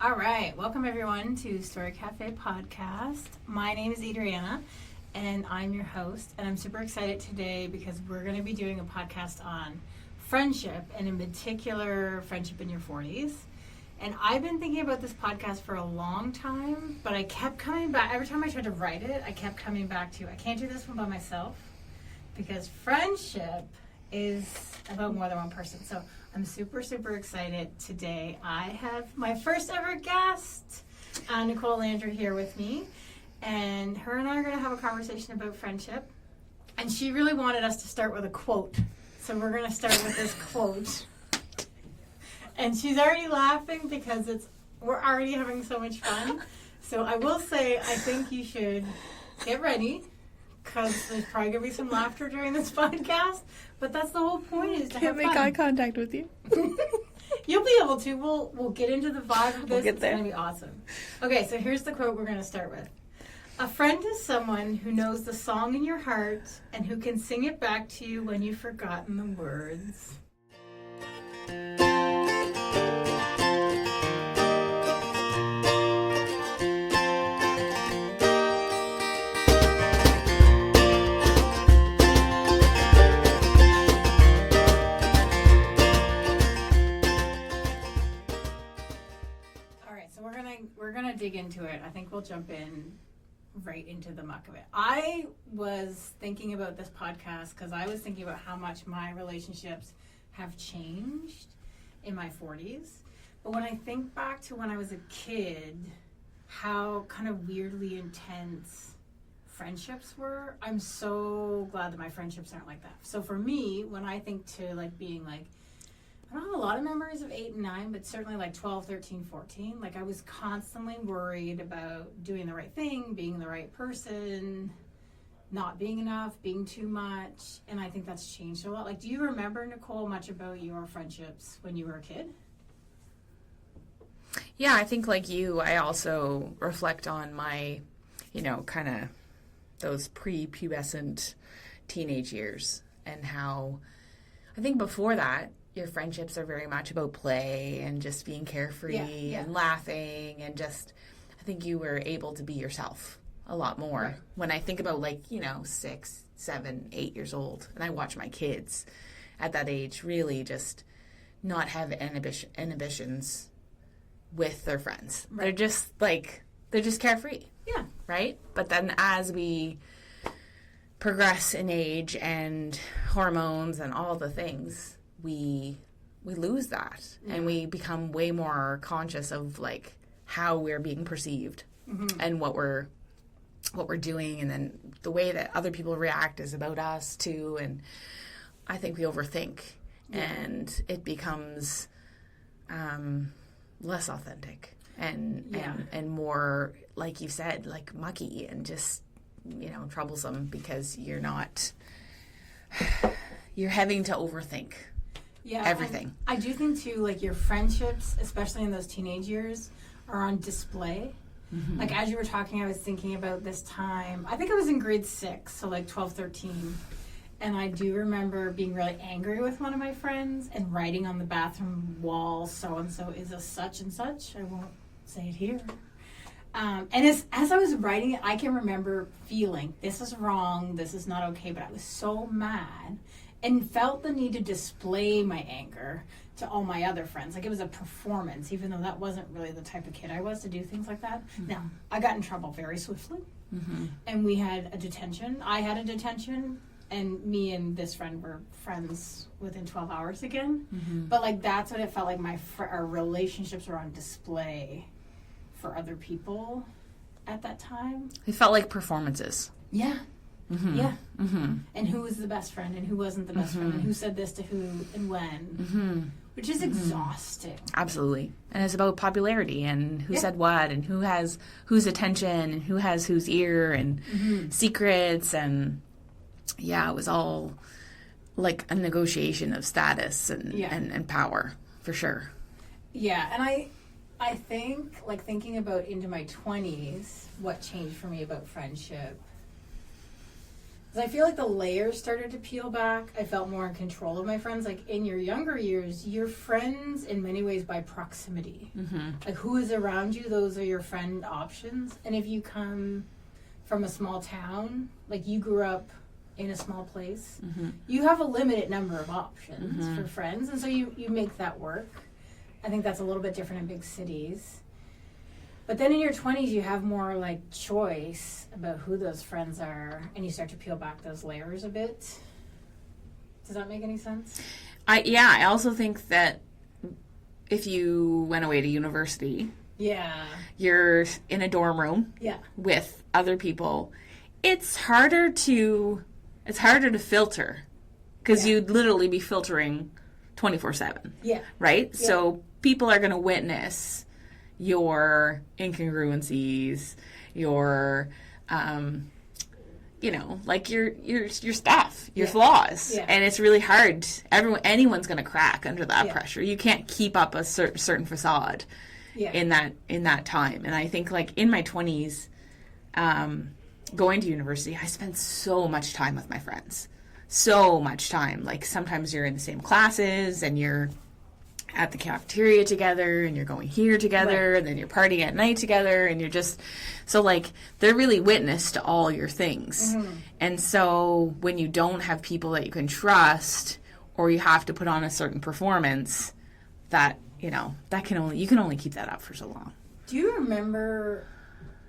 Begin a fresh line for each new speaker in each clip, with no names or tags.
All right, welcome everyone to Story Cafe Podcast. My name is Adriana, and I'm your host, and I'm super excited today because we're going to be doing a podcast on friendship, and in particular, friendship in your 40s. And I've been thinking about this podcast for a long time, but I kept coming back. Every time I tried to write it, I kept coming back to, I can't do this one by myself, because friendship is about more than one person. So I'm super, super excited today. I have my first ever guest, Nicole Landry, here with me. And her and I are going to have a conversation about friendship. And she really wanted us to start with a quote. So we're going to start with this quote. And she's already laughing because we're already having so much fun. So I will say, I think you should get ready, because there's probably going to be some laughter during this podcast. But that's the whole point, is to have fun.
Can't make eye contact with you.
You'll be able to. We'll get into the vibe of this.
We'll get
it's
there.
going to be awesome. Okay, so here's the quote we're going to start with. A friend is someone who knows the song in your heart and who can sing it back to you when you've forgotten the words. We're gonna dig into it. I think we'll jump in right into the muck of it. I was thinking about this podcast because I was thinking about how much my relationships have changed in my 40s. But when I think back to when I was a kid, how kind of weirdly intense friendships were, I'm so glad that my friendships aren't like that. So for me, when I think to like being like, I don't have a lot of memories of 8 and 9, but certainly like 12, 13, 14. Like I was constantly worried about doing the right thing, being the right person, not being enough, being too much. And I think that's changed a lot. Like, do you remember, Nicole, much about your friendships when you were a kid?
Yeah, I think like you, I also reflect on my, kind of those pre-pubescent teenage years, and how I think before that, your friendships are very much about play and just being carefree and laughing, and just, I think you were able to be yourself a lot more. Right. When I think about 6, 7, 8 years old, and I watch my kids at that age really just not have inhibitions with their friends. Right. They're just carefree. Yeah. Right? But then as we progress in age and hormones and all the things, we lose that, and we become way more conscious of how we're being perceived, and what we're doing, and then the way that other people react is about us too. And I think we overthink, and it becomes less authentic and more, like you said, like mucky and just troublesome, because you're having to overthink. Yeah, everything.
I do think too, your friendships, especially in those teenage years, are on display. Mm-hmm. As you were talking, I was thinking about this time. I think I was in grade 6, so 12, 13. And I do remember being really angry with one of my friends and writing on the bathroom wall, so-and-so is a such and such. I won't say it here. And as I was writing it, I can remember feeling, this is wrong, this is not okay, but I was so mad and felt the need to display my anger to all my other friends. It was a performance, even though that wasn't really the type of kid I was to do things like that. Mm-hmm. Now, I got in trouble very swiftly, and we had a detention. I had a detention, and me and this friend were friends within 12 hours again. Mm-hmm. But, that's what it felt like. Our relationships were on display for other people at that time.
It felt like performances.
Yeah. Mm-hmm. Yeah. Mm-hmm. And who was the best friend and who wasn't the best friend, and who said this to who and when, which is exhausting.
Absolutely. And it's about popularity and who said what and who has whose attention and who has whose ear and secrets. And it was all like a negotiation of status and power, for sure.
Yeah. And I think, thinking about into my 20s, what changed for me about friendship, Because I feel like the layers started to peel back. I felt more in control of my friends. Like, in your younger years, you're friends in many ways by proximity.
Mm-hmm.
Like, who is around you, those are your friend options. And if you come from a small town, like you grew up in a small place,
Mm-hmm.
you have a limited number of options
Mm-hmm.
for friends. And so you make that work. I think that's a little bit different in big cities. But then in your 20s, you have more, like, choice about who those friends are, and you start to peel back those layers a bit. Does that make any sense?
I also think that if you went away to university,
Yeah.
you're in a dorm room
Yeah.
with other people, it's harder to filter, because
Yeah.
you'd literally be filtering 24/7,
Yeah.
right?
Yeah.
So people are going to witness your incongruencies, your like your stuff, your
Yeah.
flaws.
Yeah.
And it's really hard. Anyone's going to crack under that
Yeah.
pressure. You can't keep up a certain facade
Yeah.
in that time. And I think, like, in my 20s, going to university, I spent so much time with my friends. So much time. Like, sometimes you're in the same classes and you're at the cafeteria together and you're going here together,
Right.
and then you're partying at night together, and you're just, so, like, they're really witness to all your things.
Mm-hmm.
And so when you don't have people that you can trust, or you have to put on a certain performance, that, you can only keep that up for so long.
Do you remember?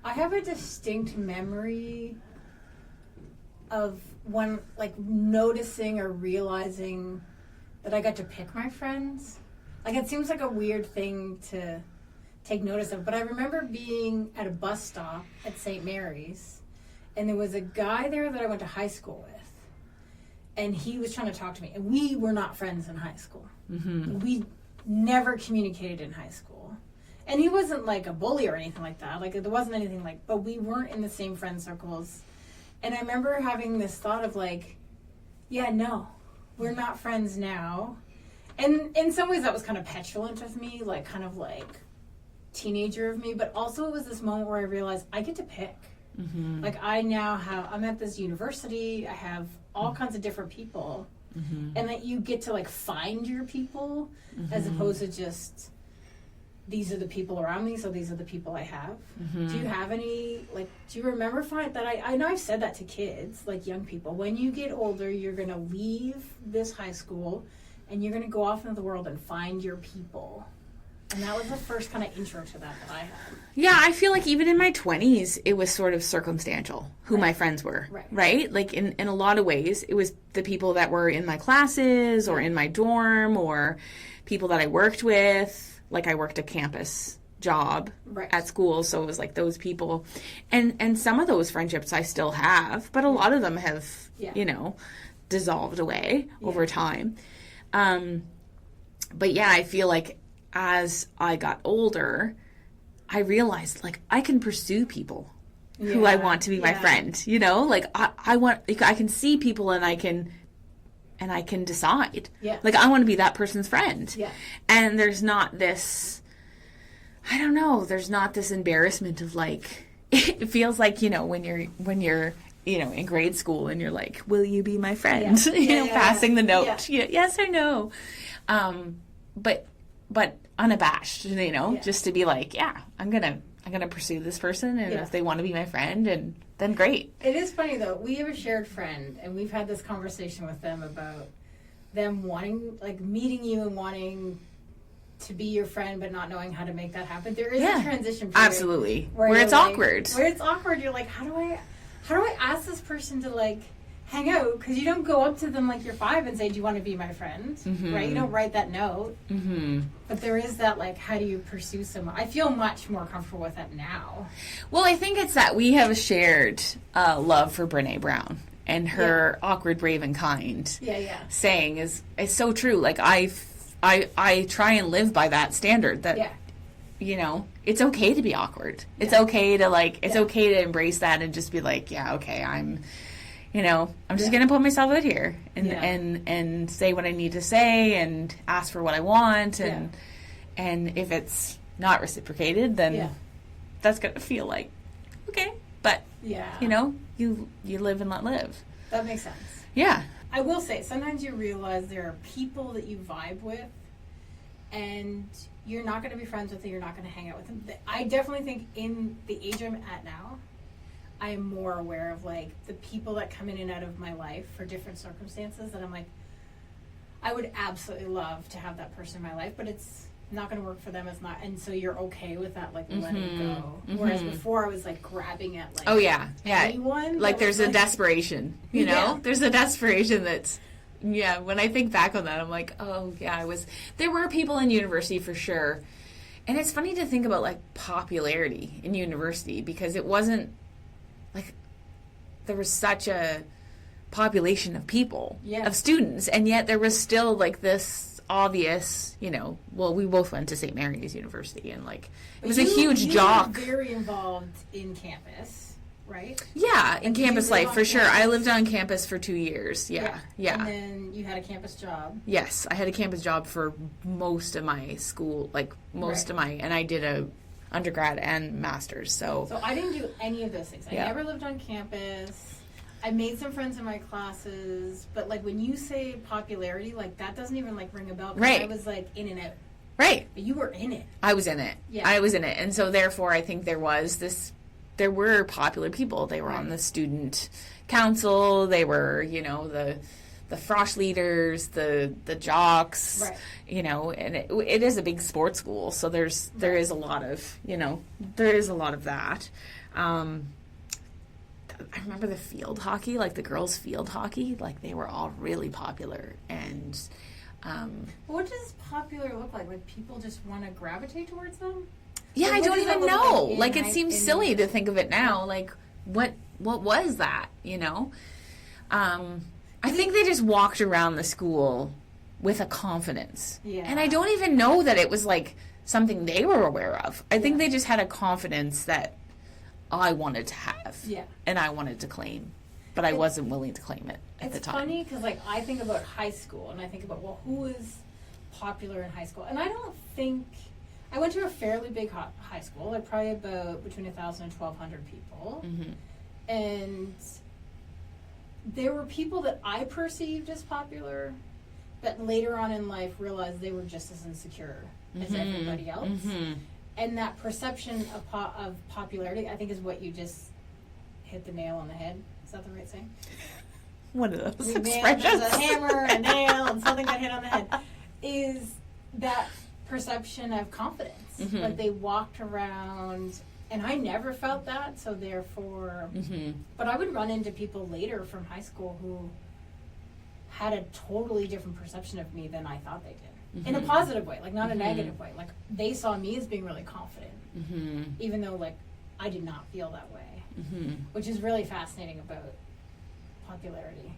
I have a distinct memory of one, like, noticing or realizing that I got to pick my friends. Like, it seems like a weird thing to take notice of, but I remember being at a bus stop at St. Mary's, and there was a guy there that I went to high school with, and he was trying to talk to me, and we were not friends in high school.
Mm-hmm.
We never communicated in high school. And he wasn't, like, a bully or anything like that. Like, there wasn't anything like, but we weren't in the same friend circles. And I remember having this thought of, like, yeah, no, we're not friends now. And in some ways that was kind of petulant of me, like, kind of like teenager of me. But also it was this moment where I realized I get to pick.
Mm-hmm.
Like, I'm at this university, I have all kinds of different people.
Mm-hmm.
And that you get to, like, find your people, as opposed to just, these are the people around me, so these are the people I have.
Mm-hmm.
Do you have any, like, do you remember that I know I've said that to kids, like young people, when you get older, you're going to leave this high school and you're going to go off into the world and find your people. And that was the first kind of intro to that I had.
Yeah, I feel like even in my 20s, it was sort of circumstantial who my friends were, right? Like, in a lot of ways, it was the people that were in my classes or in my dorm, or people that I worked with. Like, I worked a campus job at school, so it was like those people. And some of those friendships I still have, but a lot of them have, dissolved away over time. But yeah, I feel like as I got older, I realized, like, I can pursue people who I want to be my friend, like, I can see people and I can decide, like, I want to be that person's friend. And there's not this, I don't know, there's not this embarrassment of, like, it feels like, when you're in grade school and you're like, will you be my friend? Passing the note, yes or no. But unabashed, just to be like, I'm gonna pursue this person, and if they want to be my friend, and then great.
It is funny though. We have a shared friend, and we've had this conversation with them about them wanting, like, meeting you and wanting to be your friend, but not knowing how to make that happen. There is a transition period,
absolutely, where it's
like,
awkward.
Where it's awkward. You're like, how do I ask this person to, like, hang out? Because you don't go up to them like you're 5 and say, do you want to be my friend?
Mm-hmm.
Right? You don't write that note.
Mm-hmm.
But there is that, like, how do you pursue someone? I feel much more comfortable with that now.
Well, I think it's that we have a shared love for Brene Brown, and her awkward, brave, and kind saying is so true. Like, I try and live by that standard that, it's okay to be awkward. It's okay to, like, it's okay to embrace that and just be like, okay, I'm just going to put myself out here and say what I need to say and ask for what I want. And if it's not reciprocated, then that's going to feel like, okay, but, you live and let live.
That makes sense.
Yeah.
I will say, sometimes you realize there are people that you vibe with, and you're not going to be friends with them, you're not going to hang out with them. I definitely think in the age I'm at now, I am more aware of, like, the people that come in and out of my life for different circumstances that I'm like, I would absolutely love to have that person in my life, but it's not going to work for them. It's not, and so you're okay with that, like, letting go. Whereas before I was, like, grabbing at, like, anyone.
Like, there's a desperation, you know? Yeah. There's a desperation that's, when I think back on that, I'm like, oh, yeah, there were people in university for sure. And it's funny to think about, like, popularity in university, because it wasn't, like, there was such a population of people, of students, and yet there was still, like, this obvious, well, we both went to St. Mary's University, and, like, it was a huge jock.
You were very involved in campus, right?
Yeah, in campus life, for sure. I lived on campus for 2 years, yeah.
And then you had a campus job.
Yes, I had a campus job for most of my school, like, and I did a undergrad and master's, so
I didn't do any of those things. I never lived on campus. I made some friends in my classes, but, like, when you say popularity, like, that doesn't even, like, ring a bell.
Right.
I was, like, in and out.
Right.
But you were in it.
I was in it.
Yeah.
I was in it. And so, therefore, I think there were popular people. They were on the student council. They were, the frosh leaders, the jocks, and it is a big sports school. So there is a lot of, that. I remember the field hockey, like the girls' field hockey, like they were all really popular. And
what does popular look like? Like, people just want to gravitate towards them?
Yeah, I don't even know. Like, it seems silly to think of it now. Like, what was that? I think they just walked around the school with a confidence. Yeah. And I don't even know that it was, like, something they were aware of. I think they just had a confidence that I wanted to have. Yeah. And I wanted to claim. But I wasn't willing to claim it at the time.
It's funny because, like, I think about high school, and I think about, well, who was popular in high school? And I don't think... I went to a fairly big high school, like, probably about between 1,000 and 1,200 people. Mm-hmm. And there were people that I perceived as popular, but later on in life realized they were just as insecure as everybody else. Mm-hmm. And that perception of popularity, I think, is what you just hit the nail on the head. Is that the right saying?
One of those expressions.
There's a hammer, a nail, and something got hit on the head. Is that perception of confidence. Mm-hmm. Like, they walked around, and I never felt that, so therefore... Mm-hmm. But I would run into people later from high school who had a totally different perception of me than I thought they did. Mm-hmm. In a positive way, like, not a negative way. Like, they saw me as being really confident, even though, like, I did not feel that way, which is really fascinating about popularity.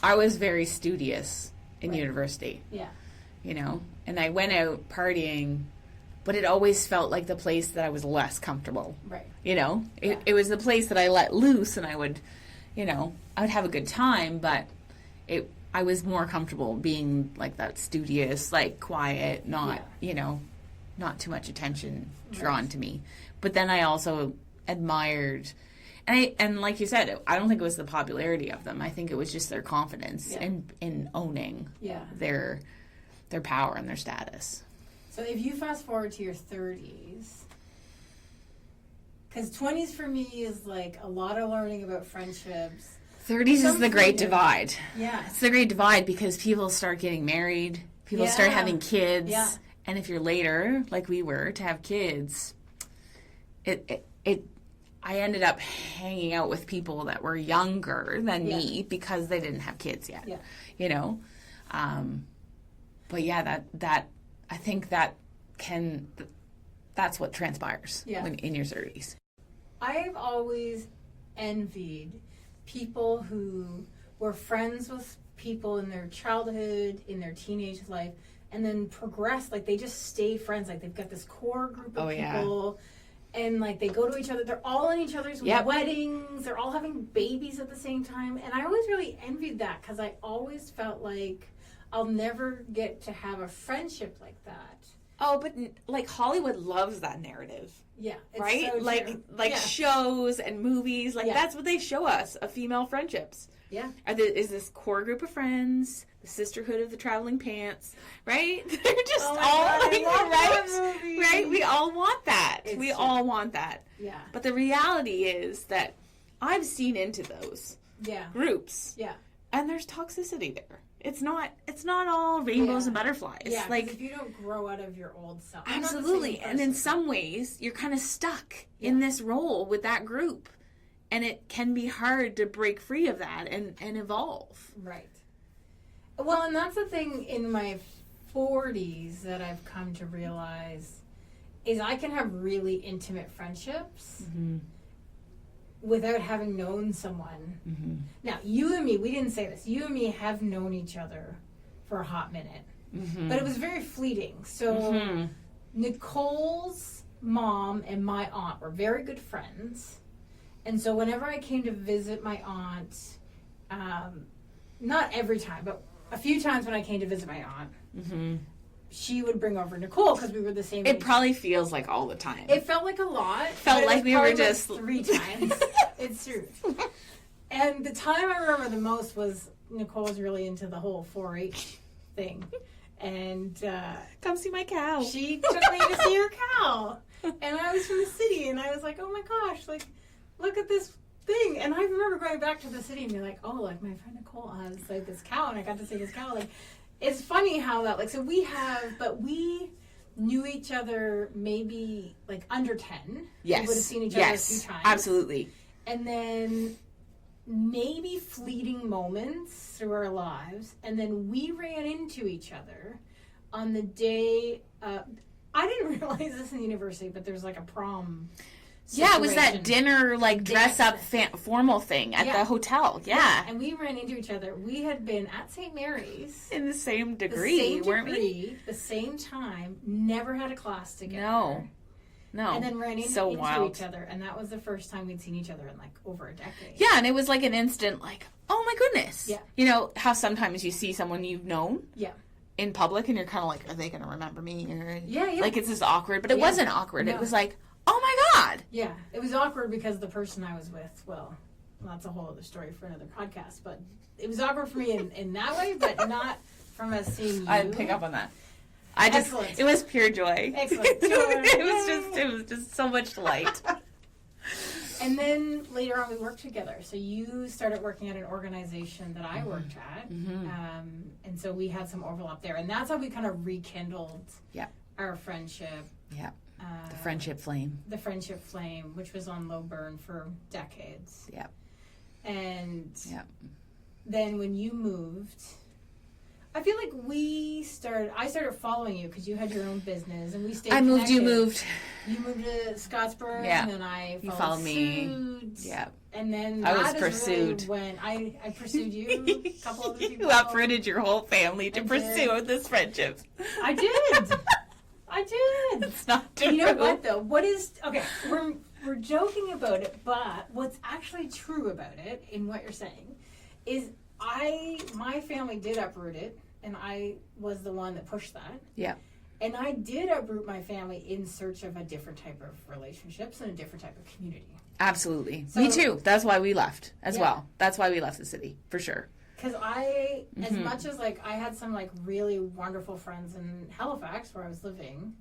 I was very studious in university. Yeah. And I went out partying, but it always felt like the place that I was less comfortable. Right. It was the place that I let loose, and I would have a good time, but I was more comfortable being like that studious, like quiet, not too much attention drawn to me. But then I also admired, and like you said, I don't think it was the popularity of them. I think it was just their confidence in owning their power and their status.
So if you fast forward to your 30s, because 20s for me is like a lot of learning about friendships.
30s is the great divide. Yeah. It's the great divide because people start getting married, people start having kids, and if you're later, like we were, to have kids, I ended up hanging out with people that were younger than me because they didn't have kids yet. Yeah. But that I think that's what transpires when in your 30s.
I've always envied people who were friends with people in their childhood, in their teenage life, and then progressed. Like, they just stay friends. Like, they've got this core group of people, and, like, they go to each other. They're all in each other's weddings. They're all having babies at the same time. And I always really envied that because I always felt like I'll never get to have a friendship like that.
Oh, but like Hollywood loves that narrative.
Yeah. It's
Right?
so
like
true.
like
Yeah.
shows and movies. Like,
Yeah.
that's what they show us of female friendships.
Yeah.
Is this core group of friends, the sisterhood of the traveling pants, right? They're just
Oh my
all
God, I
like,
love
right?
that movie.
Right? We all want that.
It's
We
true.
all want that.
Yeah.
But the reality is that I've seen into those
Yeah.
groups,
Yeah.
and there's toxicity there. It's not all rainbows
Yeah.
and butterflies.
Yeah. 'cause
like,
if you don't grow out of your old self. I'm not the same
absolutely. And in
person.
some ways, you're kind of stuck in this role with that group. And it can be hard to break free of that and evolve.
Right. Well, and that's the thing in my 40s that I've come to realize is I can have really intimate friendships without having known someone.
Mm-hmm.
Now, you and me, we didn't say this, you and me have known each other for a hot minute.
Mm-hmm.
But it was very fleeting. So
Mm-hmm.
Nicole's mom and my aunt were very good friends. And so whenever I came to visit my aunt, not every time, but a few times when I came to visit my aunt,
Mm-hmm.
she would bring over Nicole because we were the same
It
age.
probably feels like all the time.
It felt like a lot.
Felt
but it
like
was
we were
probably
just-
3 times. It's true. And the time I remember the most was Nicole was really into the whole 4-H thing. And
Come see my cow.
she took me to see her cow. And I was from the city, and I was like, oh my gosh, like, look at this thing. And I remember going back to the city and being like, oh, like, my friend Nicole has, like, this cow, and I got to see this cow. Like, it's funny how that, like, so we knew each other maybe, like, under 10.
Yes.
We would have seen each other a few times.
Absolutely.
And then maybe fleeting moments through our lives. And then we ran into each other on the day, I didn't realize this in university, but there's like a prom
Yeah, it was that
situation.
dinner, like, dress up formal thing at
Yeah.
the hotel. Yeah.
And we ran into each other. We had been at St. Mary's.
In the same
The
degree,
same
weren't
degree, the same time, never had a class
we?
together.
No.
And then ran into
wild.
each other. And that was the first time we'd seen each other in like over a decade.
Yeah, and it was like an instant, like, oh my goodness.
Yeah.
You know, how sometimes you see someone you've known
Yeah.
in public and you're kind of like, are they going to remember me? Or,
Yeah, yeah.
Like, it's just awkward. But it
Yeah.
wasn't awkward.
No.
It was like, oh my God.
Yeah, it was awkward because the person I was with, well, that's a whole other story for another podcast, but it was awkward for me in that way, but not from us seeing you.
I didn't pick up on that.
Excellent.
It was pure joy.
Excellent.
it was just so much delight.
And then later on we worked together. So you started working at an organization that I worked at. And so we had some overlap there. And that's how we kind of rekindled
Yep.
our friendship.
Yeah. The friendship flame.
The friendship flame, which was on low burn for decades.
Yep.
And
Yep.
then when you moved, I feel like I started following you because you had your own business and we stayed
I moved, you
connected.
moved.
You moved to Scottsboro
Yeah.
and then I
You
followed
followed me.
suit.
Yeah.
And then
I was
that is
pursued.
really when I pursued you, a couple other people.
You uprooted your whole family to
I
pursue
did.
this friendship.
I did. I did.
It's not true.
You know what though? Okay, we're joking about it, but what's actually true about it in what you're saying is my family did uproot it and I was the one that pushed that.
Yeah.
And I did uproot my family in search of a different type of relationships and a different type of community.
Absolutely.
So-
Me too. That's why we left as
Yeah.
well. That's why we left the city, for sure.
Because as much as like I had some like really wonderful friends in Halifax where I was living,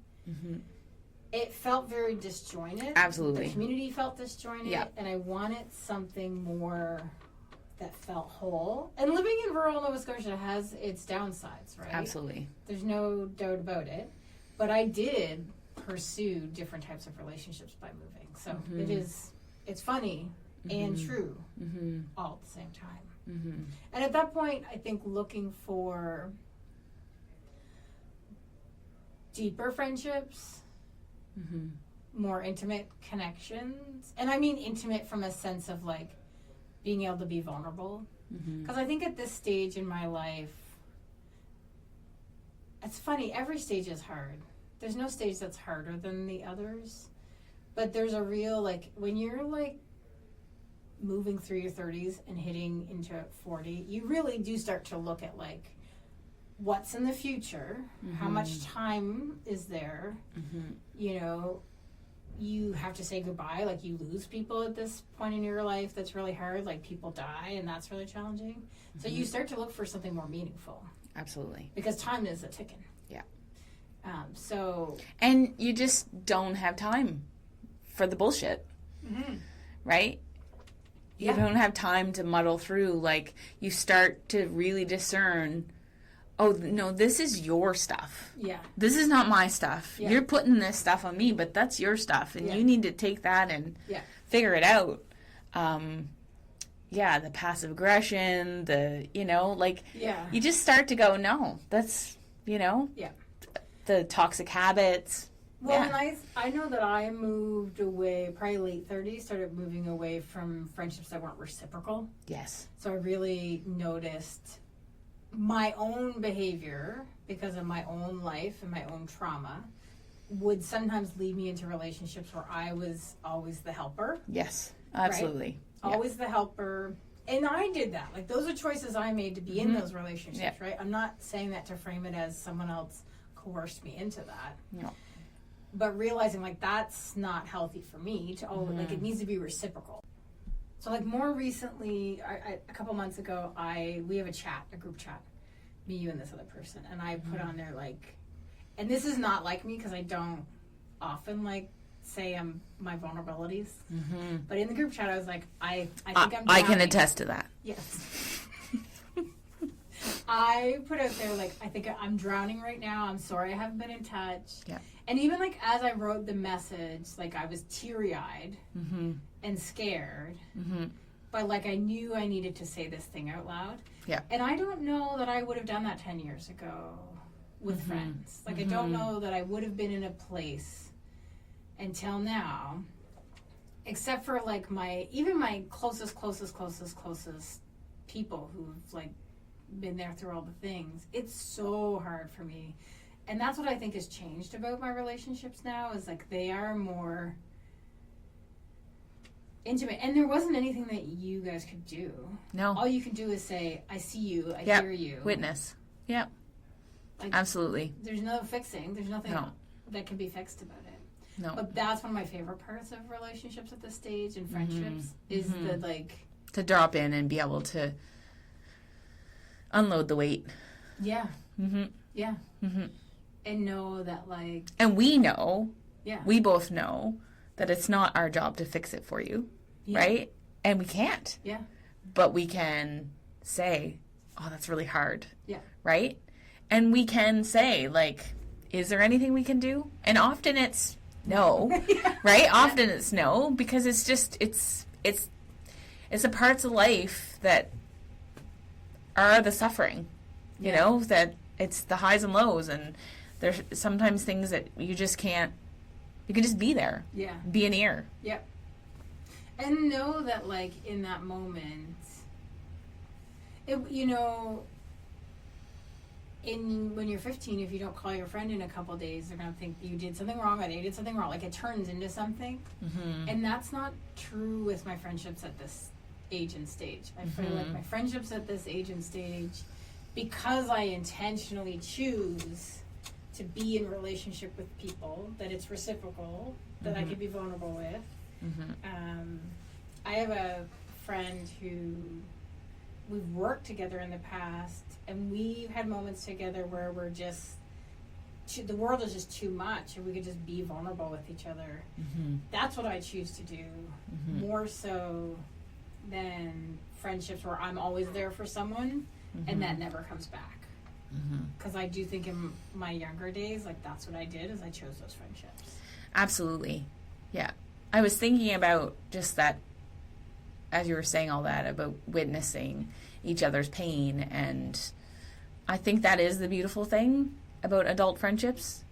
it felt very disjointed.
Absolutely.
The community felt disjointed,
Yeah.
and I wanted something more that felt whole. And living in rural Nova Scotia has its downsides, right?
Absolutely.
There's no doubt about it. But I did pursue different types of relationships by moving. So it's funny and true all at the same time. And at that point, I think looking for deeper friendships, more intimate connections. And I mean intimate from a sense of like being able to be vulnerable. Because I think at this stage in my life, it's funny, every stage is hard. There's no stage that's harder than the others. But there's a real, like, when you're like moving through your 30s and hitting into 40, you really do start to look at like what's in the future, how much time is there, you know, you have to say goodbye, like you lose people at this point in your life that's really hard, like people die and that's really challenging. So you start to look for something more meaningful.
Absolutely.
Because time is a ticking.
Yeah. And you just don't have time for the bullshit, right? You don't have time to muddle through. Like, you start to really discern, oh, no, this is your stuff. Yeah. This is not my stuff. Yeah. You're putting this stuff on me, but that's your stuff. And you need to take that and figure it out. The passive aggression, you just start to go, no, that's, the toxic habits.
Well, and I know that I moved away, probably late 30s, started moving away from friendships that weren't reciprocal.
Yes.
So I really noticed my own behavior, because of my own life and my own trauma, would sometimes lead me into relationships where I was always the helper.
Yes, absolutely.
Right? Always the helper. And I did that. Like, those are choices I made to be in those relationships, right? I'm not saying that to frame it as someone else coerced me into that. No. But realizing, like, that's not healthy for me to always, like, it needs to be reciprocal. So, like, more recently, a couple months ago, we have a group chat, me, you, and this other person. And I put on there, like, and this is not like me because I don't often, like, say my vulnerabilities. But in the group chat, I was like, I think I'm drowning.
I can attest to that.
Yes. I put out there, like, I think I'm drowning right now. I'm sorry I haven't been in touch. Yeah. And even, like, as I wrote the message, like, I was teary-eyed and scared. But, like, I knew I needed to say this thing out loud. Yeah. And I don't know that I would have done that 10 years ago with friends. Like, I don't know that I would have been in a place until now, except for, like, my closest people who've, like, been there through all the things. It's so hard for me. And that's what I think has changed about my relationships now, is, like, they are more intimate. And there wasn't anything that you guys could do. No. All you can do is say, I see you, I hear you.
Witness. Yep. Like, absolutely.
There's no fixing. There's nothing that can be fixed about it. No. But that's one of my favorite parts of relationships at this stage and friendships is the, like...
to drop in and be able to unload the weight.
Yeah. Yeah. And know that, like...
And we know, we both know that it's not our job to fix it for you, right? And we can't. Yeah. But we can say, oh, that's really hard. Yeah. Right? And we can say, like, is there anything we can do? And often it's no, right? Often it's no, because it's just, it's the parts of life that are the suffering, you know, that it's the highs and lows, and there's sometimes things that you just can't, you can just be there. Yeah. Be an ear.
Yep. And know that, like, in that moment, when you're 15, if you don't call your friend in a couple days, they're going to think you did something wrong or they did something wrong. Like, it turns into something. And that's not true with my friendships at this age and stage. I feel like my friendships at this age and stage, because I intentionally choose to be in relationship with people, that it's reciprocal, that I can be vulnerable with. I have a friend who we've worked together in the past, and we've had moments together where we're just, the world is just too much, and we could just be vulnerable with each other. That's what I choose to do, more so than friendships where I'm always there for someone, and that never comes back. Because I do think in my younger days, like, that's what I did, is I chose those friendships.
Absolutely. Yeah. I was thinking about just that, as you were saying all that, about witnessing each other's pain, and I think that is the beautiful thing about adult friendships,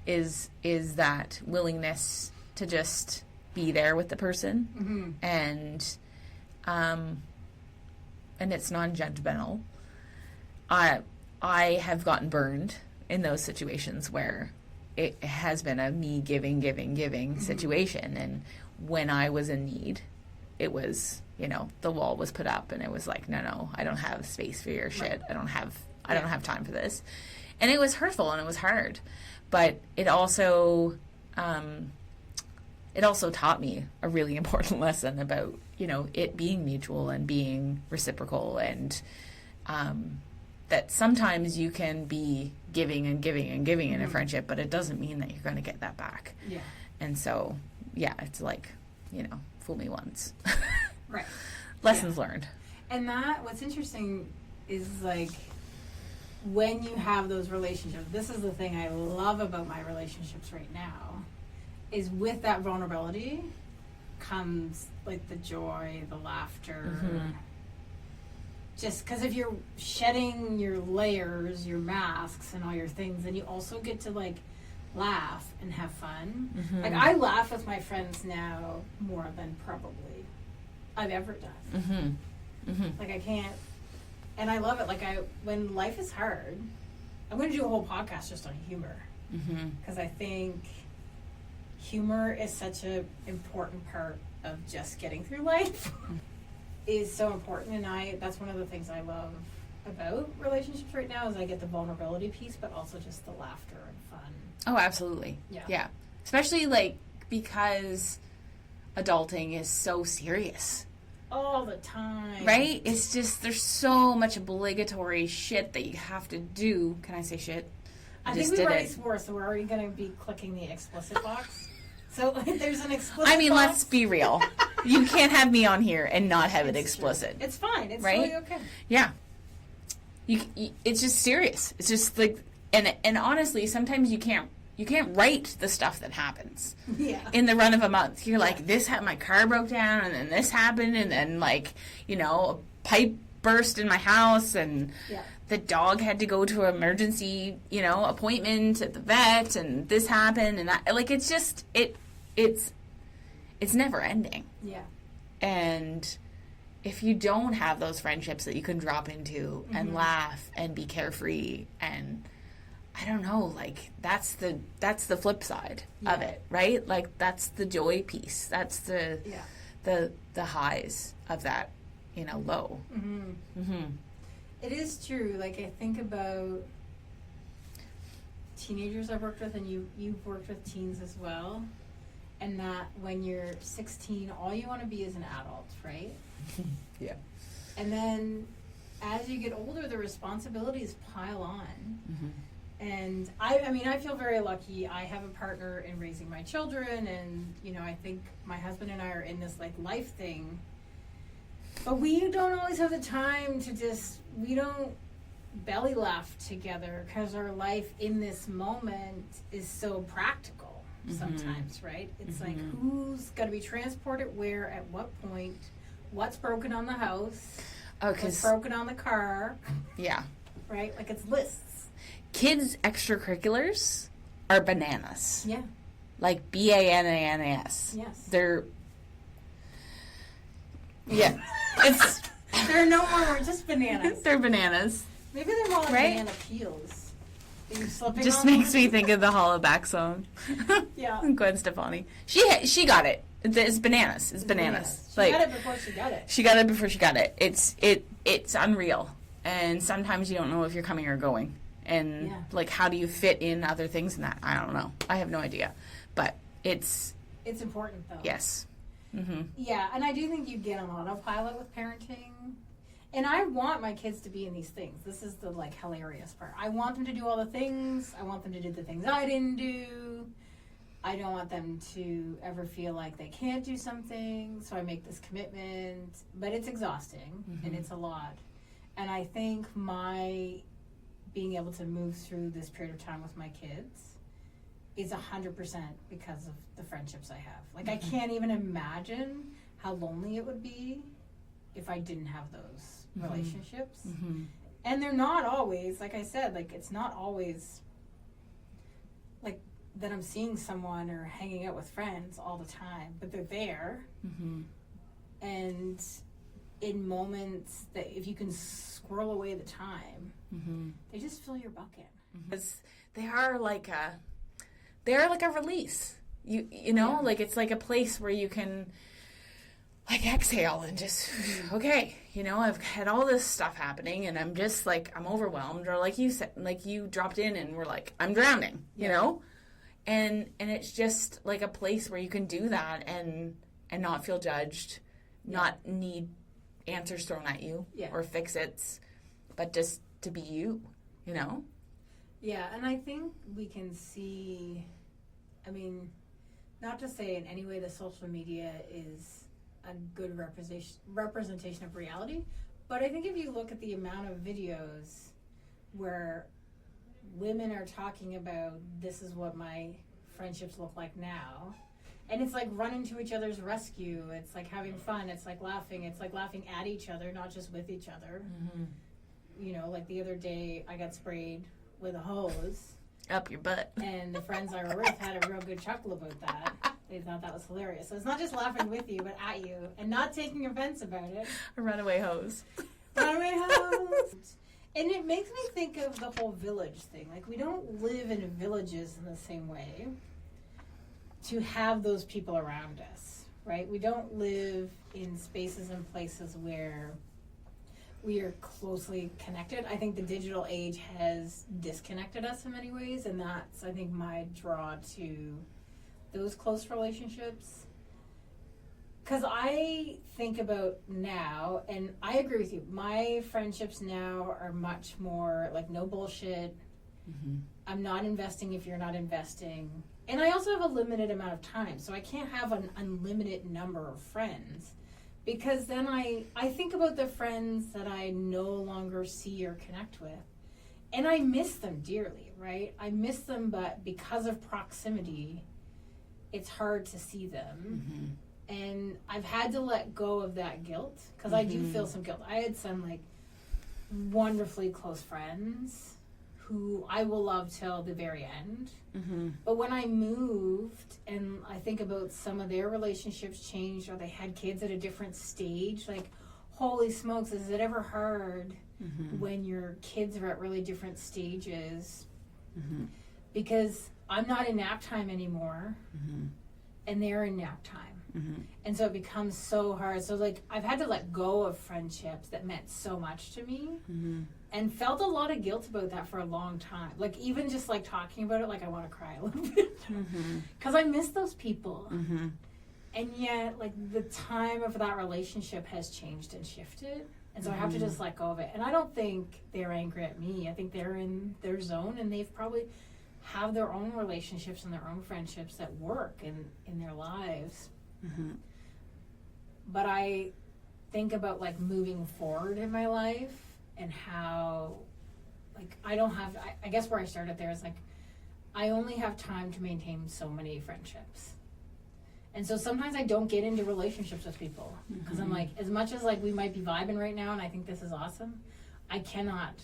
is that willingness to just be there with the person, and it's non-judgmental. I have gotten burned in those situations where it has been a me giving situation, and when I was in need, it was, the wall was put up, and it was like, no, I don't have space for your shit. I don't have I don't have time for this. And it was hurtful and it was hard. But it also taught me a really important lesson about, it being mutual and being reciprocal, and that sometimes you can be giving and giving and giving in a friendship, but it doesn't mean that you're going to get that back.
Yeah.
And so, it's like, fool me once.
Right.
Lessons learned.
And what's interesting is, like, when you have those relationships, this is the thing I love about my relationships right now, is with that vulnerability comes, like, the joy, the laughter. Just because if you're shedding your layers, your masks, and all your things, then you also get to, like, laugh and have fun. Like, I laugh with my friends now more than probably I've ever done. Like, I can't, and I love it. Like, when life is hard, I'm going to do a whole podcast just on humor, because I think humor is such an important part of just getting through life. Is so important, and that's one of the things I love about relationships right now, is I get the vulnerability piece, but also just the laughter and fun.
Oh, absolutely. Yeah. Especially, like, because adulting is so serious.
All the time.
Right? It's just, there's so much obligatory shit that you have to do. Can I say shit?
I think we've already swore, so we're already going to be clicking the explicit box. So there's an explicit box.
Let's be real. You can't have me on here and not have it explicit.
True. It's fine. It's
right?
totally okay.
Yeah. It's just serious. It's just like, and honestly, sometimes you can't write the stuff that happens.
Yeah.
In the run of a month. You're like, my car broke down, and then this happened, and then, like, a pipe burst in my house, and the dog had to go to an emergency, appointment at the vet, and this happened, and that. Like, it's just, it's never ending.
Yeah.
And if you don't have those friendships that you can drop into and laugh and be carefree, and I don't know, like, that's the flip side of it, right? Like, that's the joy piece. That's the highs of that, low.
It is true. Like, I think about teenagers I've worked with, and you've worked with teens as well, and that when you're 16, all you want to be is an adult, right?
Yeah.
And then as you get older, the responsibilities pile on. And I feel very lucky. I have a partner in raising my children, and, I think my husband and I are in this, like, life thing. But we don't always have the time to we don't belly laugh together, because our life in this moment is so practical sometimes, right? It's like, who's got to be transported where, at what point, what's broken on the house, what's broken on the car.
Yeah.
Right? Like, it's lists.
Kids' extracurriculars are bananas.
Yeah.
Like BANANAS.
Yes.
They're
They're no more just bananas.
They're bananas.
Maybe they're more like banana peels.
Just makes me think of the Hollaback song.
Yeah.
Gwen Stefani. She got it. It's bananas. It's bananas.
She got it before she got it.
She got it before she got it. It's unreal. And sometimes you don't know if you're coming or going. And like, how do you fit in other things in that? I don't know. I have no idea. But it's
important, though.
Yes.
Yeah, and I do think you get on autopilot with parenting. And I want my kids to be in these things. This is the, like, hilarious part. I want them to do all the things. I want them to do the things I didn't do. I don't want them to ever feel like they can't do something. So I make this commitment. But it's exhausting, and it's a lot. And I think my being able to move through this period of time with my kids is 100% because of the friendships I have. Like, I can't even imagine how lonely it would be if I didn't have those relationships. And they're not always, like I said, like, it's not always like that I'm seeing someone or hanging out with friends all the time, but they're there. And in moments that, if you can squirrel away the time, they just fill your bucket.
They are like a release. You know, like, it's like a place where you can, like exhale and just, okay, you know, I've had all this stuff happening and I'm just like, I'm overwhelmed, or like you said, like you dropped in and were like, I'm drowning, you know? And it's just like a place where you can do that and not feel judged, not need answers thrown at you or fix-its, but just to be you, you know?
Yeah, and I think we can see, I mean, not to say in any way that social media is a good representation of reality, but I think if you look at the amount of videos where women are talking about, this is what my friendships look like now, and it's like running to each other's rescue, it's like having fun, it's like laughing at each other, not just with each other. You know, like the other day I got sprayed with a hose
up your butt,
and the friends I were with had a real good chuckle about that. They thought that was hilarious. So it's not just laughing with you, but at you, and not taking offense about it.
A runaway hose.
Runaway hose. And it makes me think of the whole village thing. Like, we don't live in villages in the same way to have those people around us, right? We don't live in spaces and places where we are closely connected. I think the digital age has disconnected us in many ways, and that's, I think, my draw to those close relationships. Because I think about now, and I agree with you, my friendships now are much more like no bullshit. I'm not investing if you're not investing. And I also have a limited amount of time, so I can't have an unlimited number of friends. Because then I think about the friends that I no longer see or connect with, and I miss them dearly, right? I miss them, but because of proximity, it's hard to see them. And I've had to let go of that guilt, because I do feel some guilt. I had some like wonderfully close friends who I will love till the very end. But when I moved, and I think about some of their relationships changed, or they had kids at a different stage, like, holy smokes, is it ever hard when your kids are at really different stages? Because I'm not in nap time anymore, and they're in nap time. And so it becomes so hard. So, like, I've had to let go of friendships that meant so much to me, and felt a lot of guilt about that for a long time. Like, even just, like, talking about it, like, I want to cry a little bit. Because I miss those people. And yet, like, the time of that relationship has changed and shifted. And so I have to just let go of it. And I don't think they're angry at me. I think they're in their zone, and they've probably have their own relationships and their own friendships that work in their lives. But I think about, like, moving forward in my life and how, like, I don't have, I guess where I started there is, like, I only have time to maintain so many friendships. And so sometimes I don't get into relationships with people because I'm like, as much as, like, we might be vibing right now and I think this is awesome, I cannot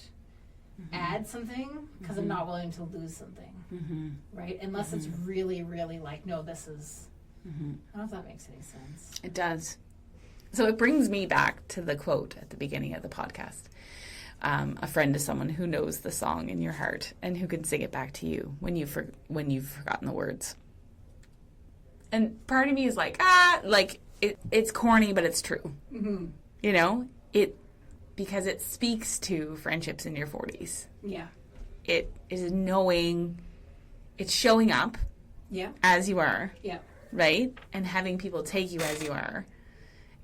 add something because I'm not willing to lose something, right? Unless it's really, really like, no, this is, I don't know if that makes any sense.
It does. So it brings me back to the quote at the beginning of the podcast. A friend is someone who knows the song in your heart and who can sing it back to you when you've forgotten the words. And part of me is like, it's corny, but it's true. You know, because it speaks to friendships in your 40s.
Yeah.
It is knowing, it's showing up as you are.
Yeah.
Right? And having people take you as you are.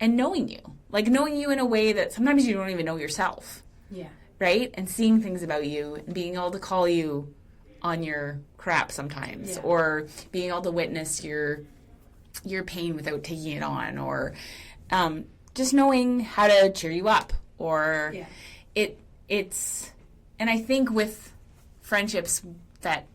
And knowing you. Like, knowing you in a way that sometimes you don't even know yourself.
Yeah.
Right? And seeing things about you and being able to call you on your crap sometimes. Or being able to witness your pain without taking it on. Or just knowing how to cheer you up. Or it's... And I think with friendships that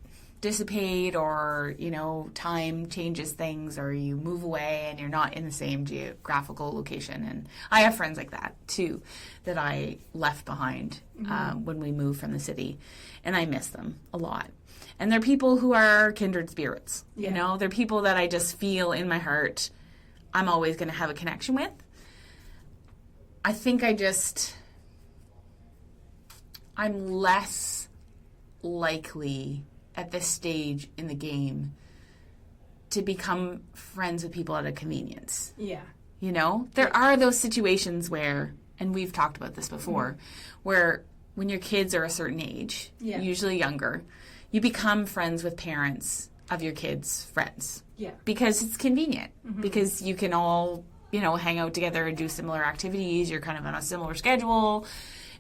dissipate, or, you know, time changes things, or you move away and you're not in the same geographical location. And I have friends like that too that I left behind when we moved from the city, and I miss them a lot. And they're people who are kindred spirits. You know, they're people that I just feel in my heart I'm always going to have a connection with. I think I'm less likely at this stage in the game to become friends with people out of convenience.
Yeah.
You know, there are those situations where, and we've talked about this before, where when your kids are a certain age, usually younger, you become friends with parents of your kids' friends. Yeah. Because it's convenient. Because you can all, you know, hang out together and do similar activities. You're kind of on a similar schedule.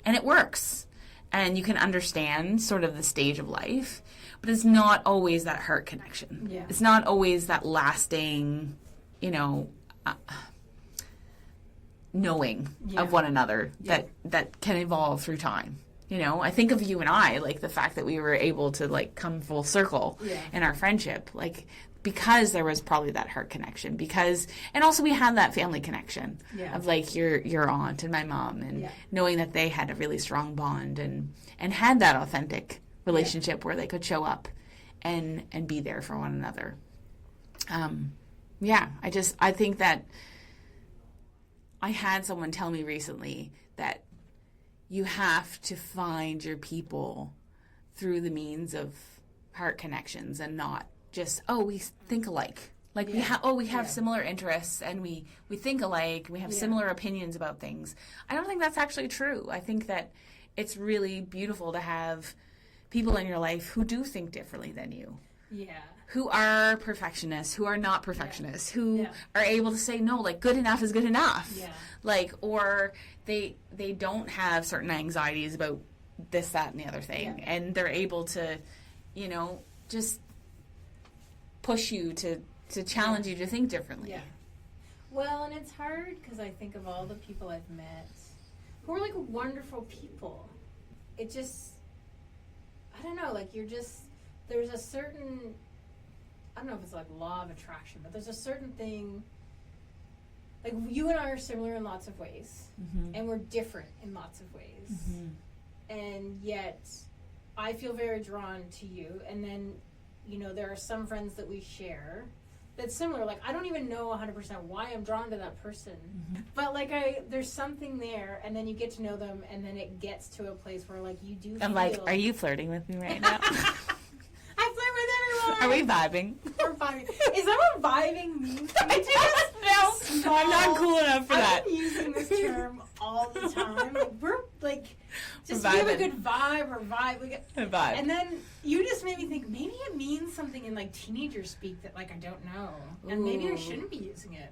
And it works. And you can understand sort of the stage of life. But it's not always that heart connection. Yeah. It's not always that lasting, you know, knowing of one another that can evolve through time. You know, I think of you and I, like the fact that we were able to like come full circle in our friendship, like because there was probably that heart connection, because, and also we had that family connection of like your aunt and my mom, and knowing that they had a really strong bond and had that authentic relationship where they could show up and be there for one another. I think that I had someone tell me recently that you have to find your people through the means of heart connections and not just, we think alike. Like we have similar interests and we think alike, we have similar opinions about things. I don't think that's actually true. I think that it's really beautiful to have people in your life who do think differently than you. Yeah. Who are perfectionists, who are not perfectionists, who are able to say, no, like, good enough is good enough. Yeah. Like, or they don't have certain anxieties about this, that, and the other thing. Yeah. And they're able to, you know, just push you to challenge you to think differently. Yeah.
Well, and it's hard because I think of all the people I've met who are, like, wonderful people. It just, I don't know, like, there's a certain, I don't know if it's like law of attraction, but there's a certain thing, like you and I are similar in lots of ways, and we're different in lots of ways, and yet I feel very drawn to you, and then, you know, there are some friends that we share that's similar, like I don't even know 100% why I'm drawn to that person, but like there's something there, and then you get to know them, and then it gets to a place where like you do
I'm like, are you flirting with me right now?
I flirt with everyone.
Are we vibing?
We're vibing. Is that what vibing means?
No, I'm not cool enough for that.
I'm using this term all the time. Like, we're like, just we have a good vibe or vibe. A vibe. And then you just made me think maybe it means something in like teenager speak that like I don't know, and maybe I shouldn't be using it.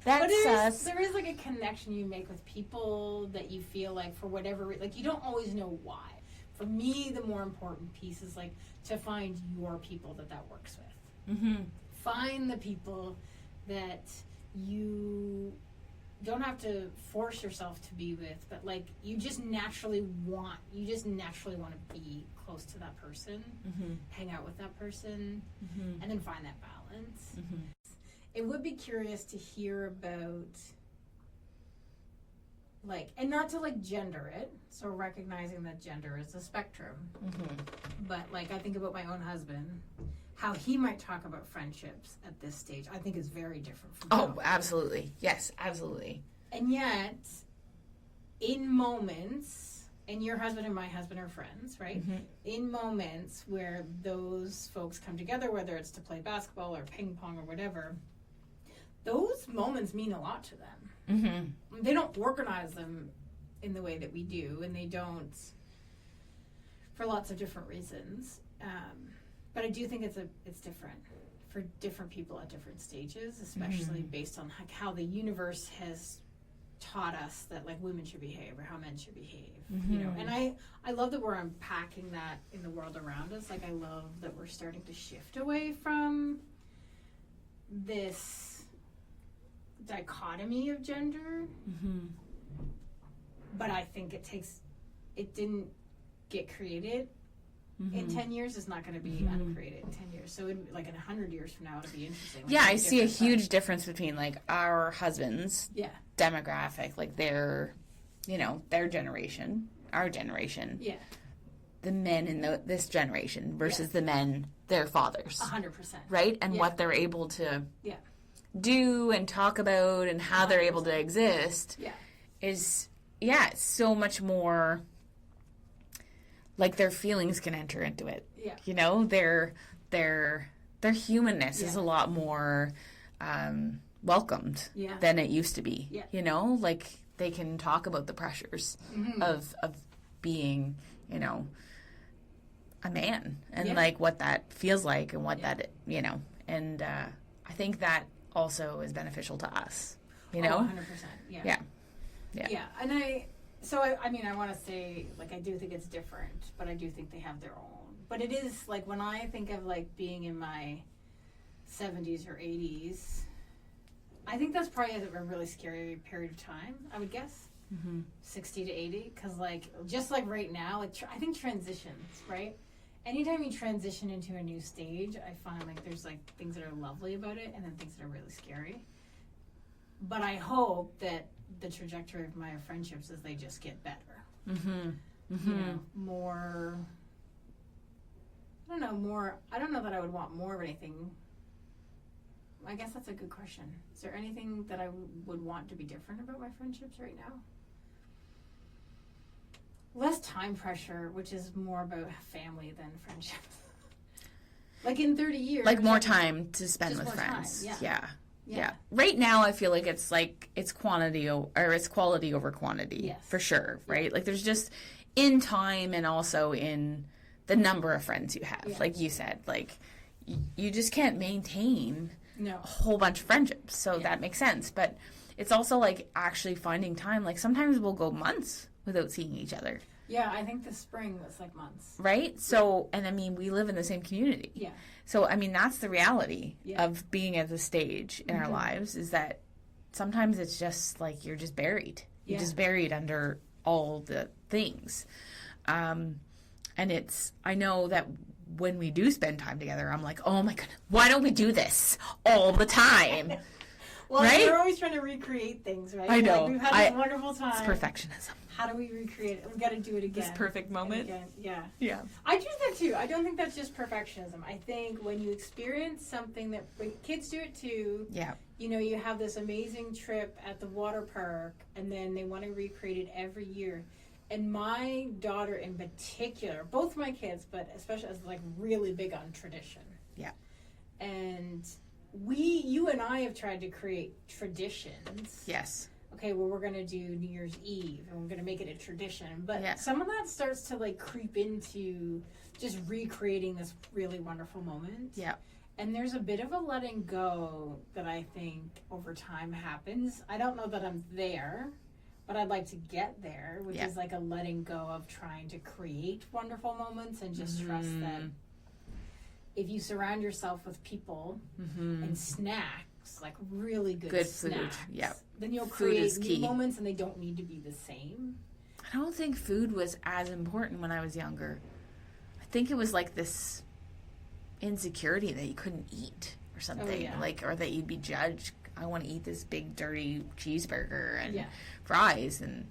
But there is like a connection you make with people that you feel like for whatever like you don't always know why. For me, the more important piece is like to find your people that works with. Find the people that you don't have to force yourself to be with, but like you just naturally want to be close to that person, hang out with that person, and then find that balance. It would be curious to hear about, like, and not to like gender it, so recognizing that gender is a spectrum, but like I think about my own husband, how he might talk about friendships at this stage, I think is very different from
Oh, absolutely. Yes, absolutely.
And yet, in moments, and your husband and my husband are friends, right? In moments where those folks come together, whether it's to play basketball or ping pong or whatever, those moments mean a lot to them. They don't organize them in the way that we do, and they don't, for lots of different reasons. But I do think it's different for different people at different stages, especially based on like how the universe has taught us that like women should behave or how men should behave. You know, and I love that we're unpacking that in the world around us. Like I love that we're starting to shift away from this dichotomy of gender. But I think it didn't get created in 10 years. It's not going to be uncreated in 10 years. So like in 100 years from now, it'll be interesting. Like,
I see a huge difference between like our husbands demographic, like their generation, our generation, the men in this generation versus the men, their fathers,
100%,
right? And what they're able to do and talk about and how they're able to exist is it's so much more like their feelings can enter into it. You know, their humanness is a lot more welcomed
Yeah.
than it used to be.
Yeah.
You know, like they can talk about the pressures of being, you know, a man and like what that feels like and what that, you know, and I think that also is beneficial to us, you know?
100%. Yeah.
Yeah. Yeah.
Yeah. And I mean, I want to say, like, I do think it's different, but I do think they have their own. But it is, like, when I think of, like, being in my 70s or 80s, I think that's probably a really scary period of time, I would guess. 60 to 80. Because, like, just like right now, like, I think transitions, right? Anytime you transition into a new stage, I find, like, there's, like, things that are lovely about it and then things that are really scary. But I hope that the trajectory of my friendships is they just get better. You know, more, I don't know that I would want more of anything. I guess that's a good question. Is there anything that I would want to be different about my friendships right now? Less time pressure, which is more about family than friendships. Like in 30 years.
Like more time to spend with friends. Yeah. Right now, I feel like it's quantity or it's quality over quantity for sure, right? Like there's just in time and also in the number of friends you have. Like you said, like you just can't maintain a whole bunch of friendships. So that makes sense. But it's also like actually finding time. Like sometimes we'll go months without seeing each other.
Yeah, I think this spring was like months.
Right? So, and I mean, we live in the same community.
Yeah.
So, I mean, that's the reality of being at the stage in our lives is that sometimes it's just like you're just buried. You're just buried under all the things. And I know that when we do spend time together, I'm like, oh my goodness, why don't we do this all the time?
Well,
right?
You're always trying to recreate things, right?
I know.
Like, we've had this wonderful time.
It's perfectionism.
How do we recreate it? We've got to do it again.
This perfect moment.
Yeah.
Yeah.
I do that too. I don't think that's just perfectionism. I think when you experience something that, when kids do it too.
Yeah.
You know, you have this amazing trip at the water park, and then they want to recreate it every year. And my daughter in particular, both my kids, but especially as like really big on tradition.
Yeah.
And you and I have tried to create traditions.
Yes.
Okay, well, we're going to do New Year's Eve, and we're going to make it a tradition. But some of that starts to, like, creep into just recreating this really wonderful moment.
Yeah.
And there's a bit of a letting go that I think over time happens. I don't know that I'm there, but I'd like to get there, which is like a letting go of trying to create wonderful moments and just trust that if you surround yourself with people and snacks, like really good snacks,
food,
then you'll create new moments, and they don't need to be the same.
I don't think food was as important when I was younger. I think it was like this insecurity that you couldn't eat or something, like, or that you'd be judged. I want to eat this big dirty cheeseburger and fries, and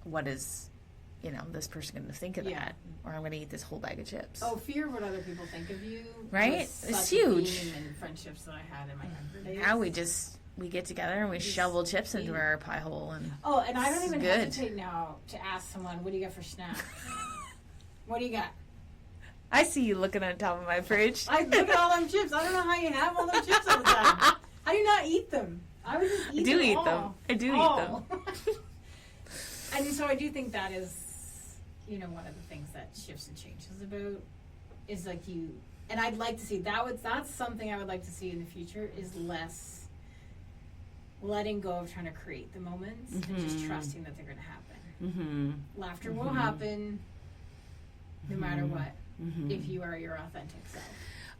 what is, you know, this person going to think of that? Or I'm going to eat this whole bag of chips.
Oh, fear of what other people think of you.
Right? It's huge.
In friendships that I had in my younger days.
Now we get together and we shovel chips into our pie hole. And
I don't even hesitate now to ask someone, what do you got for snacks? What do you got?
I see you looking on top of my fridge.
I look at all them chips. I don't know how you have all them chips all the time. How do you not eat them? I would just eat them all.
I do eat them.
And so I do think that is, you know, one of the things that shifts and changes about is like and I'd like to see that's something I would like to see in the future is less letting go of trying to create the moments and just trusting that they're going to happen. Laughter will happen no matter what if you are your authentic self.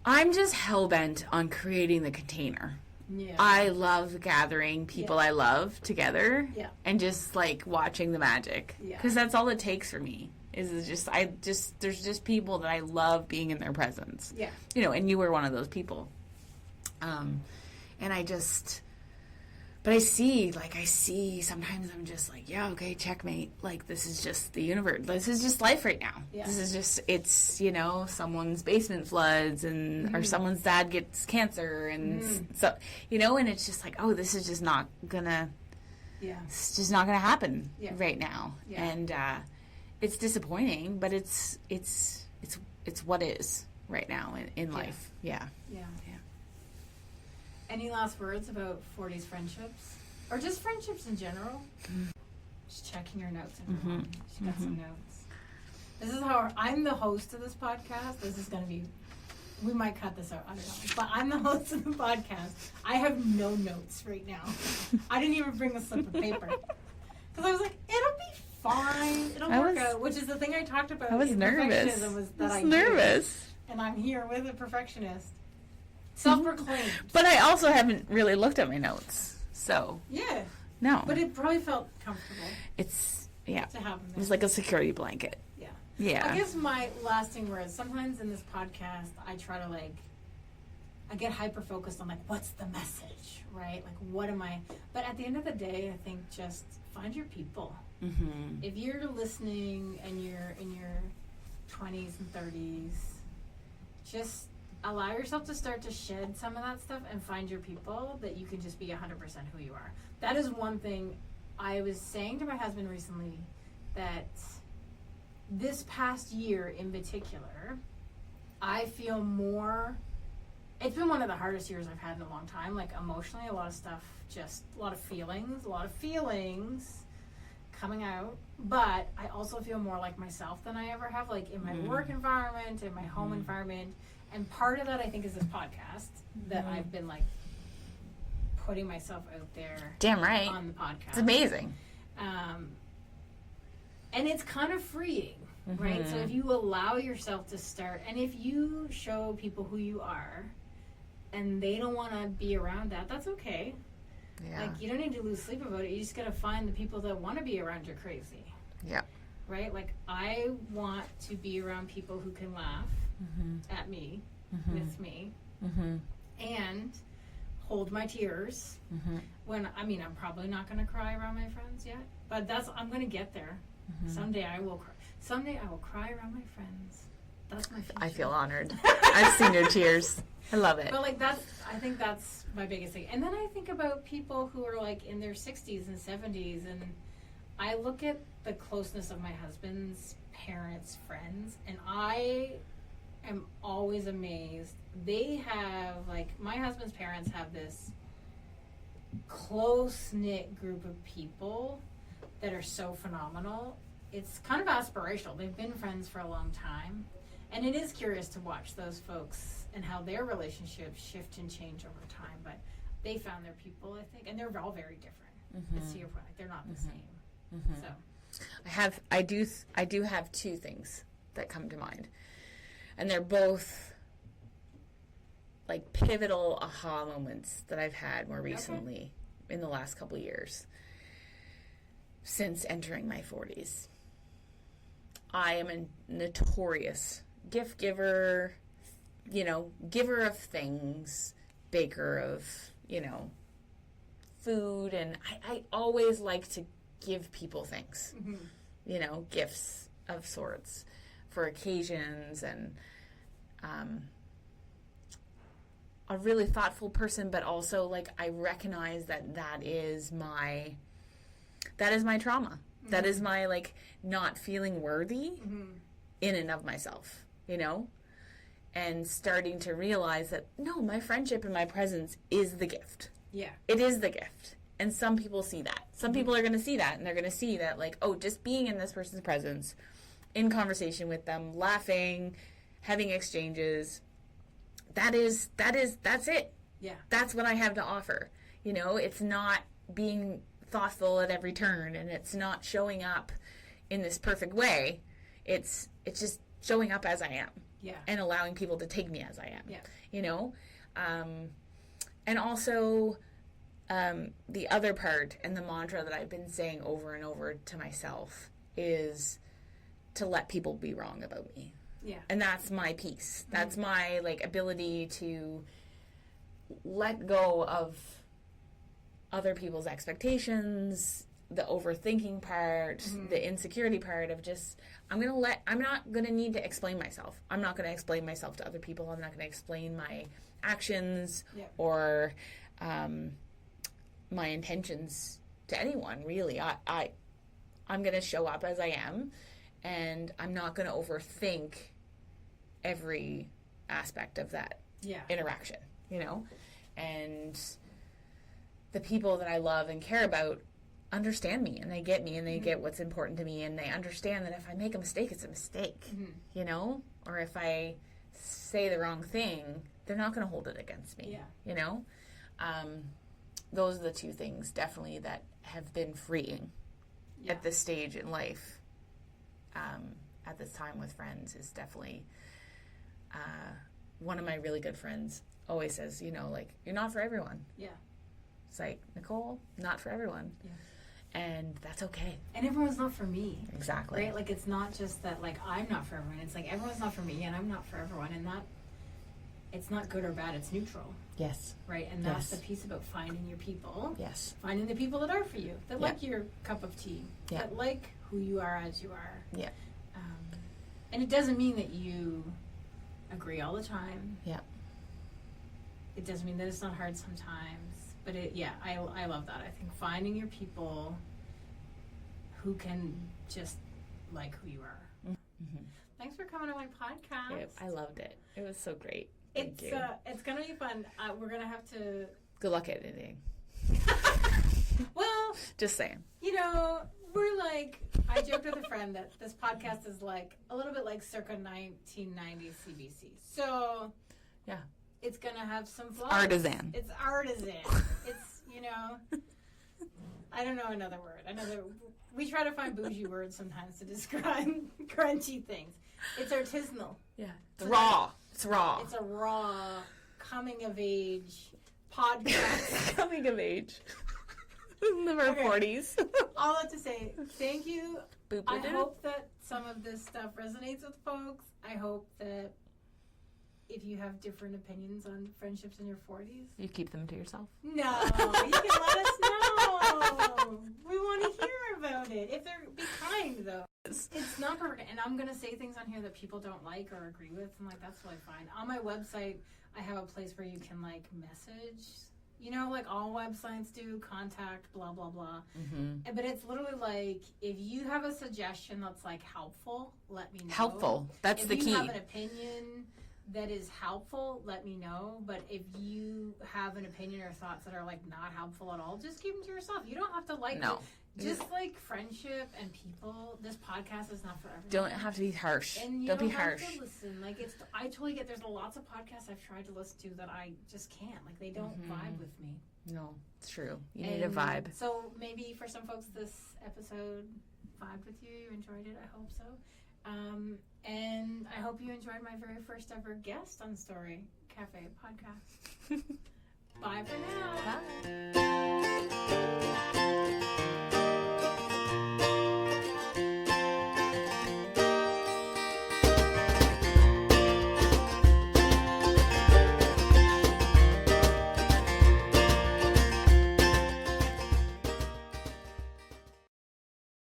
I'm just hell-bent on creating the container.
Yeah.
I love gathering people I love together
and
just like watching the magic. Because that's all it takes for me. There's just people that I love being in their presence.
Yeah.
You know, and you were one of those people. But I see sometimes I'm just like, yeah, okay, checkmate. Like, this is just the universe. This is just life right now.
Yeah.
This is just, it's, you know, someone's basement floods and, or someone's dad gets cancer and so, you know, and it's just like, oh, this is just not gonna, it's just not gonna happen right now.
Yeah.
And, it's disappointing, but it's what is right now in life. Yeah.
Yeah. Any last words about 40's friendships? Or just friendships in general? Just checking your notes. She got some notes. This is how I'm the host of this podcast. This is going to be, we might cut this out, I don't know. But I'm the host of the podcast. I have no notes right now. I didn't even bring a slip of paper. Because I was like, it'll be fine. It'll work out. Which is the thing I talked about.
I was nervous.
I was nervous. And I'm here with a perfectionist. Self-proclaimed.
But I also haven't really looked at my notes. So.
Yeah.
No.
But it probably felt comfortable.
It's, yeah.
To have them there.
It was like a security blanket.
Yeah.
Yeah.
I guess my lasting words, sometimes in this podcast, I try to I get hyper-focused on what's the message, right? What am I, but at the end of the day, I think just find your people.
Mm-hmm.
If you're listening and you're in your 20s and 30s, just allow yourself to start to shed some of that stuff and find your people that you can just be 100% who you are. That is one thing I was saying to my husband recently, that this past year in particular, I feel more, it's been one of the hardest years I've had in a long time, emotionally, a lot of stuff, just a lot of feelings coming out, but I also feel more like myself than I ever have, in my work environment, in my home environment, and part of that I think is this podcast, that I've been putting myself out there.
Damn right.
On the podcast.
It's amazing.
And it's kind of freeing, right? So if you allow yourself to start, and if you show people who you are, and they don't want to be around that, that's okay.
Yeah.
You don't need to lose sleep about it. You just got to find the people that want to be around your crazy.
Yeah.
Right? I want to be around people who can laugh at me, with me, and hold my tears when, I'm probably not going to cry around my friends yet, but I'm going to get there. Someday I will cry. Someday I will cry around my friends. That's my future.
I feel honored. I've seen your tears. I love it.
But I think that's my biggest thing. And then I think about people who are in their 60s and 70s, and I look at the closeness of my husband's parents, friends, and I am always amazed. They have, my husband's parents have this close-knit group of people that are so phenomenal. It's kind of aspirational. They've been friends for a long time. And it is curious to watch those folks and how their relationships shift and change over time. But they found their people, I think, and they're all very different. It's to your point, they're not the same. So,
I do have two things that come to mind, and they're both pivotal aha moments that I've had more recently in the last couple of years since entering my 40s. I am a notorious gift giver, giver of things, baker of, food, and I always like to give people things, gifts of sorts for occasions, and a really thoughtful person, but also I recognize that is my trauma. That is my not feeling worthy in and of myself, and starting to realize that no, my friendship and my presence is the gift.
Yeah.
It is the gift. And some people see that. Some people are going to see that, and they're going to see that just being in this person's presence, in conversation with them, laughing, having exchanges, that's it.
Yeah.
That's what I have to offer. It's not being thoughtful at every turn, and it's not showing up in this perfect way. It's just showing up as I am.
Yeah.
And allowing people to take me as I am.
Yeah.
And also the other part, and the mantra that I've been saying over and over to myself, is to let people be wrong about me.
Yeah.
And that's my peace. That's my ability to let go of other people's expectations, the overthinking part, the insecurity part of just, I'm not going to need to explain myself. I'm not going to explain myself to other people. I'm not going to explain my actions or my intentions to anyone, really. I'm going to show up as I am, and I'm not going to overthink every aspect of that interaction, And the people that I love and care about understand me, and they get me, and they get what's important to me, and they understand that if I make a mistake, it's a mistake, you know? Or if I say the wrong thing, they're not going to hold it against me, you know? Those are the two things definitely that have been freeing at this stage in life, at this time with friends, is definitely one of my really good friends always says, you know, like, you're not for everyone. Yeah. It's like, Nicole, not for everyone. Yeah. And that's okay.
And everyone's not for me.
Exactly.
Right? Like, it's not just that, like, I'm not for everyone. It's like, everyone's not for me and I'm not for everyone. And that, it's not good or bad. It's neutral.
Yes.
Right? And that's the piece about finding your people.
Yes.
Finding the people that are for you. That like your cup of tea. That like who you are as you are.
Yeah.
And it doesn't mean that you agree all the time.
Yeah.
It doesn't mean that it's not hard sometimes. But I love that. I think finding your people who can just like who you are. Mm-hmm. Thanks for coming on my podcast.
Yeah, I loved it. It was so great. Thank you.
It's going to be fun. We're going to have to...
Good luck editing.
Well...
Just saying.
You know, we're like... I joked with a friend that this podcast is like a little bit like circa 1990s CBC. So...
Yeah.
It's going to have some flaws.
Artisan.
It's artisan. It's, you know... I don't know another word. We try to find bougie words sometimes to describe crunchy things. It's artisanal.
Yeah. It's raw. It's raw.
It's a raw, coming-of-age podcast.
Coming of age. In the 40's.
All I have to say, thank you.
Boop,
I hope that some of this stuff resonates with folks. I hope that if you have different opinions on friendships in your 40s.
You keep them to yourself?
No, you can let us know. We want to hear about it. If they're, be kind, though. It's not perfect. And I'm going to say things on here that people don't like or agree with. And, like, that's really fine. On my website, I have a place where you can, like, message. You know, like all websites do, contact, blah, blah, blah. Mm-hmm. But it's literally like, if you have a suggestion that's, like, helpful, let me know.
Helpful. That's the key.
If you have an opinion that is helpful, let me know. But if you have an opinion or thoughts that are, like, not helpful at all, just keep them to yourself. You don't have to like it. Just like friendship and people, this podcast is not for everyone.
Don't have to be harsh.
And you
don't be
have
harsh.
To listen. Like, I totally get. There's lots of podcasts I've tried to listen to that I just can't. Like, they don't vibe with me.
No, it's true. You need a vibe.
So maybe for some folks, this episode vibed with you. You enjoyed it. I hope so. And I hope you enjoyed my very first ever guest on Story Cafe podcast. Bye for now.
Bye.